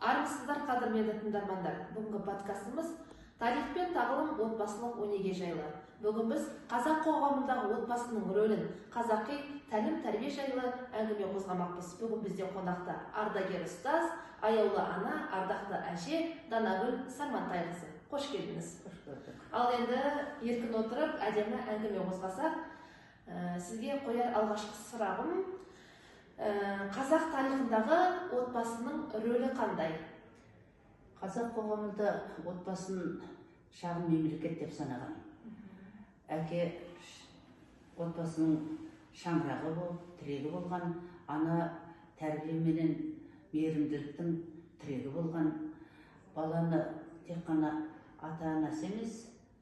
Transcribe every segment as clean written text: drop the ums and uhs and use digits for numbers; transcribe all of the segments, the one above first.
Армысыздар, қадірменді тыңдармандар. Бүгінгі подкастымыз тарих пен тағылым отбасылық өнеге жайлы. Бүгін біз қазақ қоғамындағы отбасының рөлін, қазақи тәлім-тәрбие жайлы әңгіме қозғамақпыз. Бүгін бізде қонақта ардагер ұстаз, аяулы ана, ардақты әже Данагүл Сармантайқызы. Қош келдіңіз. Ал енді еркін отырып, әдемі әңгіме қозғасақ, сізге қояр алғашқы сұрағым, қазақ тарихындағы отбасының рөлі қандай? Қазақ қоғамында отбасын шағын мемлекет деп санаған. Әке отбасының шаңырағы болып, тірегі болған, ана тәрбие менен мейірімділіктің тірегі болған, баланы тек қана ата-анасы емес,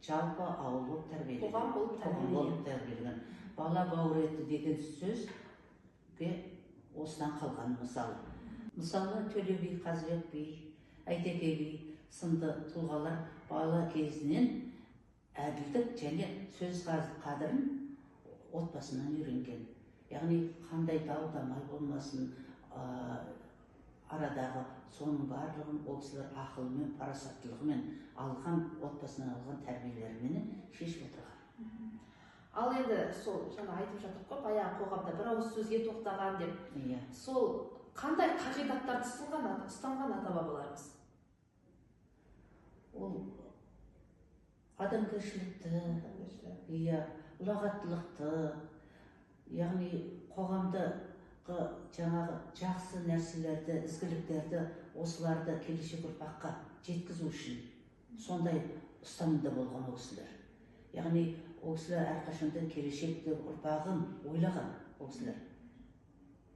жалпы ауыл болып тәрбиелеген. Қоғам болып тәрбиелеген. Бала бауыр еті деген сөзге осыдан қалған мысалы. Мысалы Төле би, Қазыбек би, Әйтеке би сынды тұлғалар бала кезінен әділдік және сөз қадірін отбасынан үйренген. Яғни қандай дау-дамай болмасын, арадағы соның барлығын ол кісілер ақылымен, парасаттылығымен алған, отбасынан алған тәрбиелерімен шешіп отырған. Ал енді сол жаңа айтып жатыр қой, баяғы қоғамда бір ауыз сөзге тоқтаған деп. Сол қандай қағидаттарды ұстанған ата-бабаларымыз? Ол адамгершілікті, ұлағаттылықты, яғни қоғамдағы жаңағы жақсы нәрселерді, ізгіліктерді, осыларды келешек ұрпаққа жеткізу үшін сондай ұстанымда болған ол кісілер. Яғни ол кісілер әрқашанда келешекте ұрпағын ойлаған ол кісілер.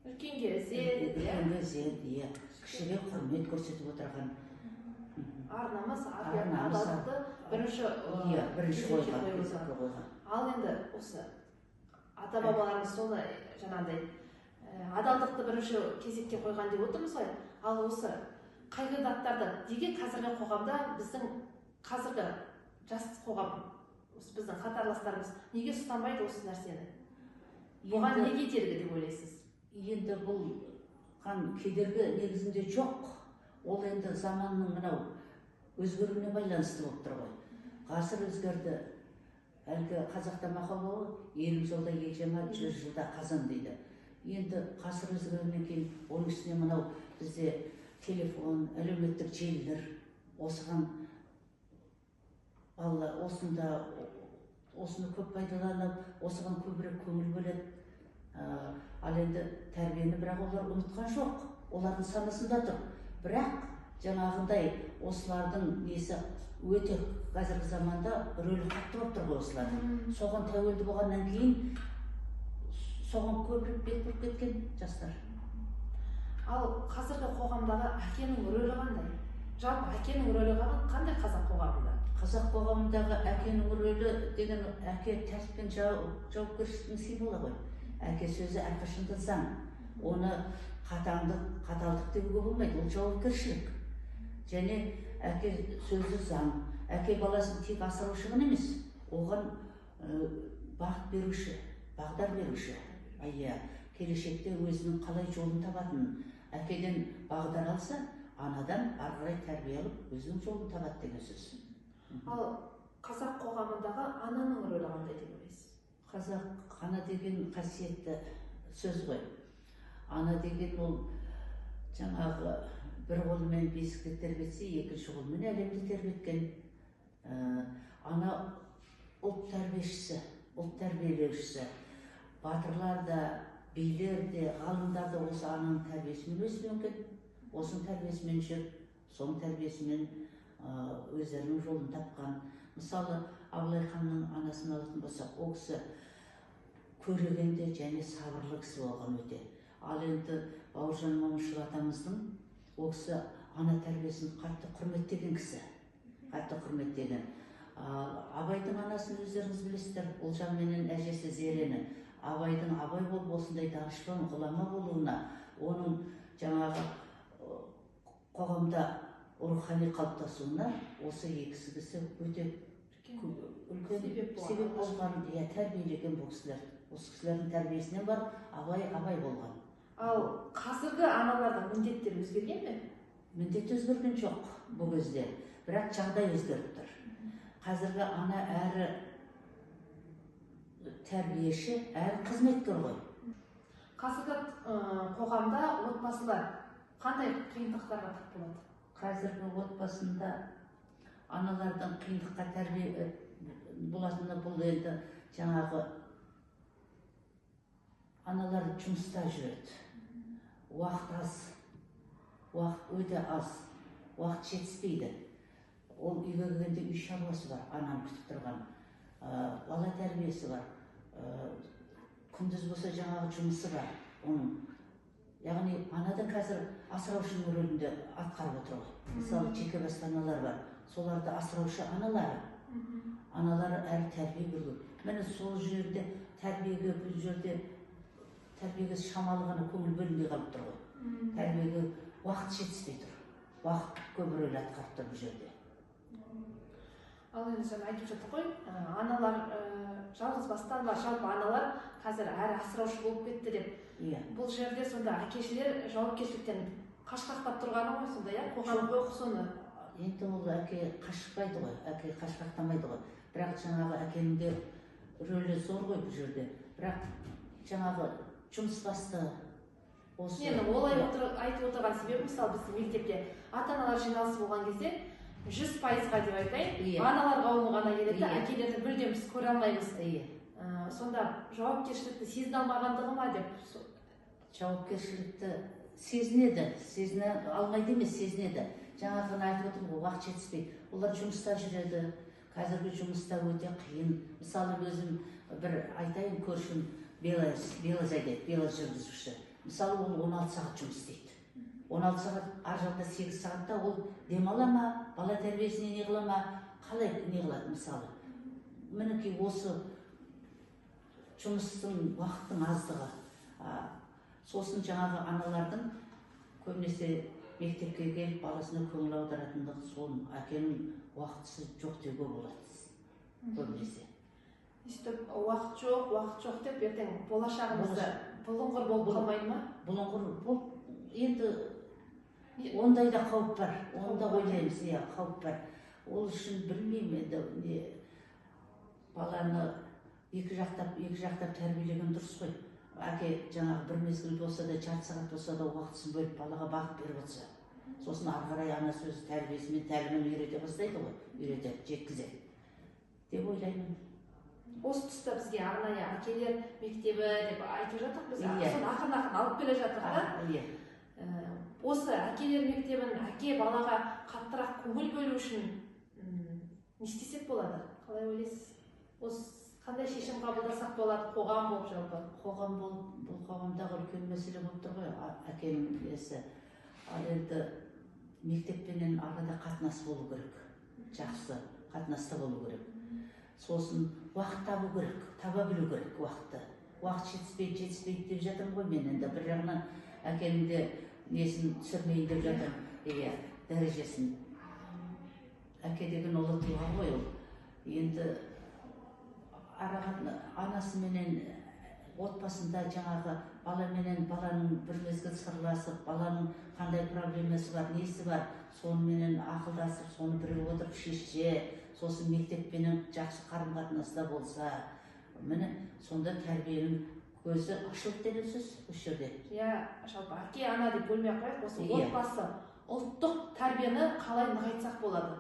Үлкенге ізет, кішіге құрмет көрсетіп отырған. Ар-намыс, адалдықты бірінші қойған. Ал енді осы ата-бабаларымыз соны жаңағыдай адалдықты бірінші кезекке қойған деп отырмыз ғой. Ал осы қағидаттарды неге қазіргі қоғамда біздің қазіргі жас қоғам, біздің қатарластарымыз неге ұстанбайды осы нәрсені? Бұған не кедергі деп ойлайсыз? Енді бұл кедергі негізінде жоқ. Ол енді заманның мынау өзгеруіне байланысты болып тұр ғой. Ғасыр өзгерді. Әлгі қазақта мақал бар ғой, 50 жылда ежема, 100 жылда қазан дейді. Енді ғасыр өзгергеннен кейін оның үстіне мынау бізде телефон, әлеуметтік желілер, осыған балалар осыны көп пайдаланып, осыған көбірек көңіл бөледі. Ал енді тәрбиені бірақ олар ұмытқан жоқ. Олардың санасында тұр. Бірақ жаңағындай осылардың несі өте қазіргі заманда рөлі қатты болып тұр ғой осылардың. Соған тәуелді болғаннан кейін соған көбірек бет бұрып кеткен жастар. Ал қазіргі қоғамдағы әкенің рөлі қандай? Жалпы әкенің рөлі қандай қазақ қоғамында? Қазақ қоғамындағы әкенің рөлі деген әке тәртіп пен жауапкершіліктің символы ғой. Әке сөзі әрқашанда заң. Оны қаталдық деуге болмайды, ол жауапкершілік. Және әке сөзі заң. Әке баласын тек асыраушы ғана емес, оған бағыт беруші, бағдар беруші. Келешекте өзінің қалай жолын табатынын әкеден бағдар алса, анадан ары қарай тәрбие алып, өзінің жолын табады деген сөз. Ал қазақ қоғамындағы ананың рөлі қандай деп ойлайсыз? Қазақ ана деген қасиетті сөз ғой. Ана деген ол жаңағы бір қолымен бесікті тербетсе, екінші қолымен әлемді тербеткен. Ана ұлт тәрбиешісі, ұлт тәрбиелеушісі. Батырлар да, билер де, ғалымдар да осы ананың тәрбиесімен өсіп, осының тәрбиесімен жүріп, соның тәрбиесімен өздерінің жолын тапқан. Мысалы, Абылай ханның анасын алатын болсақ, ол кісі көрегенде және сабырлы кісі болған өте. Ал енді Бауыржан Момышұлы атамыздың ол кісі ана тәрбиесін қатты құрметтеген кісі. Қатты құрметтеген. Абайдың анасын өздеріңіз білесіздер, Ұлжан менен әжесі Зерені. Абайдың абай болып осындай данышпан ғұлама болуына, оның жаңағы қоғамда рухани қалыптасуына осы екісі кісі өте үлкен себеп болған, тәрбиелеген бұл кісілер. Осы кісілердің тәрбиесінен бар абай болған. Ал қазіргі аналардың міндеттері өзгерген бе? міндет өзгерген жоқ бұл кезде, бірақ жағдай өзгеріп тұр. Қазіргі ана әрі тәрбиеші, әрі қызметкер ғой. Қазіргі қоғамда отбасылар қандай қиындықтарға тап болады? Қазіргі отбасында аналардың қиындыққа тәрбие болатыны бұл енді жаңағы аналар жұмыста жүреді. Уақыт аз, уақыт өте аз, уақыт жетіспейді. Ол үйге келгенде үй шаруасы бар, анам күтіп тұрған, бала тәрбиесі бар, күндіз болса жаңағы жұмысы бар. Оның яғни анадан қазір асыраушының рөлінде атқарып отыр ғой. Мысалы жеке баспаналар бар, соларды асыраушы аналары. Аналары әрі тәрбие көрген. Міне сол жерде тәрбиеге, бұл жерде тәрбиеге шамалы ғана көңіл бөлінбей қалып тұр ғой. Тәрбиеге уақыт жетіспей тұр. Уақыт көп рөл атқарып тұр бұл жерде. Ал енді жаңа айтып жатыр ғой, аналар жалғыз бастан жалпы аналар қазір әрі асыраушы болып кетті деп. Бұл жерде сонда әкешілер жауапкершіліктен қашқақтап тұрғаны ғой сонда, қоғам жоқ соны. Енді ол әке қашықпайды ғой, әке қашқақтамайды ғой. Бірақ жаңағы әкенің де рөлі зор ғой бұл жерде. Бірақ жаңағы жұмыс басты осы. Енді олай айтып отырған себебі, мысалы біздің мектепте ата-аналар жиналысы болған кезде 100%-ға деп айтайын, аналар қауымы ғана келеді, әкелерді мүлдем біз көре алмаймыз. Сонда жауапкершілікті сезіне алмағандығы ма деп? Жауапкершілікті сезінеді, сезіне алмайды емес, сезінеді. Жаңағы айтып отырмын ғой, уақыт жетіспей. Олар жұмыста жүреді, қазіргі жұмыста өте қиын. Мысалы өзім бір айтайын, көршім Белаз айтады, Белаз жүргізуші. Мысалы ол 16 сағат жұмыс істейді. 16 сағат, ар жағында 8 сағатта ол демала ма, бала тәрбиесіне не қыла ма, қалай не қылады мысалы. Мінекей осы жұмыстың уақыттың аздығы. Сосын жаңағы аналардың көбінесе мектепке келіп баласына көңіл аударатындығы, соның әкенің уақытсыз жоқ деуге болады көбінесе. Өстіп уақыт жоқ деп ертең болашағымызда бұлыңғыр болып қалмайды ма? Бұлыңғыр болып, енді ондай да қауіп бар, онда ойлаймыз, қауіп бар. Ол үшін білмеймін енді баланы екі жақтап тәрбиелеген дұрыс қой. Әке жаңағы бір мезгіл болса да, жарты сағат болса да уақытысын бөліп балаға бағып беріп отырса, сосын ары қарай ана сөз тәрбиесімен тәлімін үйрете бастайды ғой, үйретеді, жеткізеді деп ойлаймын. Осы тұста бізге арнайы әкелер мектебі деп айтып жатық, біз соны ақырын алып келе жатық та. Осы әкелер мектебін әке балаға қаттырақ көңіл бөлу үшін не істесек болады? Қалай ойлайсыз? Осы қандай шешім қабылдасақ болады, қоғам болып жалпы? Қоғам болып, бұл қоғамдағы үлкен мәселе болып тұр ғой, әкенің несі. Ал енді мектеппенен арада қатынас болу керек, жақсы қатынаста болу керек. Сосын уақыт табу керек, таба білу керек уақытты. Уақыт жетіспейді деп жатырмын ғой мен, енді бір жағынан әкенің де несін түсірмейін деп жатырмын, дәрежесін. Әке деген ұлы тұлға ғой ол. Енді анасы менен отбасында жаңағы баламенен баланың бір мезгіл сырласып, баланың қандай проблемасы бар, несі бар, сонымен ақылдасып, соны бірігіп отырып шешсе, сосын мектеппенен жақсы қарым-қатынаста болса, міне сонда тәрбиенің көзі ашылып деген сөз осы жерде. Жалпы әке ана деп бөлмей қояйық, осы отбасы ұлттық тәрбиені қалай нығайтсақ болады?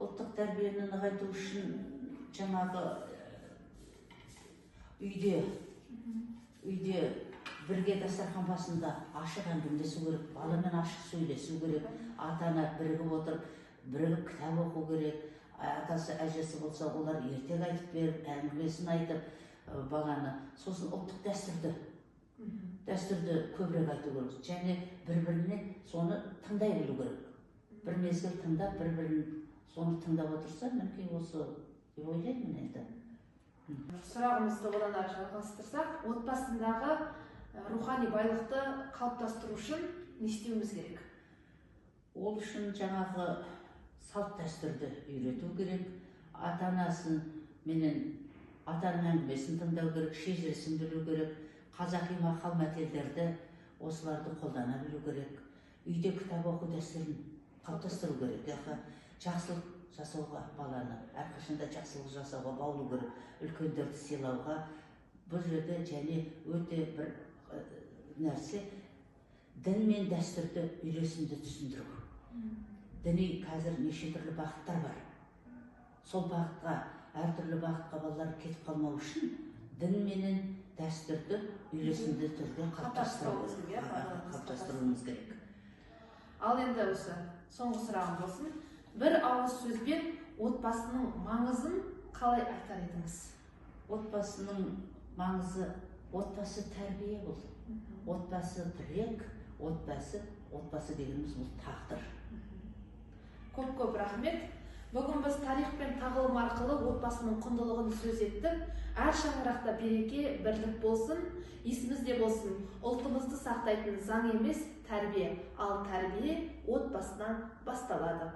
Ұлттық тәрбиені нығайту үшін жаңағы үйде бірге дастархан басында ашық әңгімелесу керек, баламен ашық сөйлесу керек, ата-ана бірігіп отырып, бірігіп кітап оқу керек. Атасы, әжесі болса, олар ертек айтып беріп, әңгімесін айтып, баланы. Сосын ұлттық дәстүрді көбірек айту керек. Және бір-біріне соны тыңдай білу керек. Бір мезгіл тыңдап, бір-бірін соны тыңдап отырса, мүмкін осы деп ойлаймын енді. Сұрағымызды одан ары жалғастырсақ, отбасындағы рухани байлықты қалыптастыру үшін не істеуіміз керек? Ол үшін жаңағы салт дәстүрді үйрету керек, ата-анасын менен атаның әңгімесін тыңдау керек, шежіресін білу керек, қазақи мақал мәтелдерді осыларды қолдана білу керек. үйде кітап оқу дәстүрін қалыптастыру керек. Жақсылық жасауға, баланы әрқашанда жақсылық жасауға баулу керек, үлкендерді сыйлауға. Бұл жерде және өте бір нәрсе, дін мен дәстүрді үйлесімді түсіндіру. Діни қазір неше түрлі бағыттар бар. Сол бағытқа, әртүрлі бағытқа балалар кетіп қалмау үшін дін менен дәстүрді үйлесімді түрде қалыптастыруымыз керек. Ал енді осы соңғы сұрағым болсын. Бір ауыз сөзбен отбасының маңызын қалай айтар едіңіз? Отбасының маңызы, отбасы тәрбие бұл. Отбасы тірек, отбасы дегеніміз бұл тағдыр. Көп рахмет. Бүгін біз тарих пен тағылым арқылы отбасының құндылығын сөз еттік. Әр шаңырақта береке, бірлік болсын, есімізде болсын. Ұлтымызды сақтайтын заң емес, тәрбие. Ал тәрбие отбасынан басталады.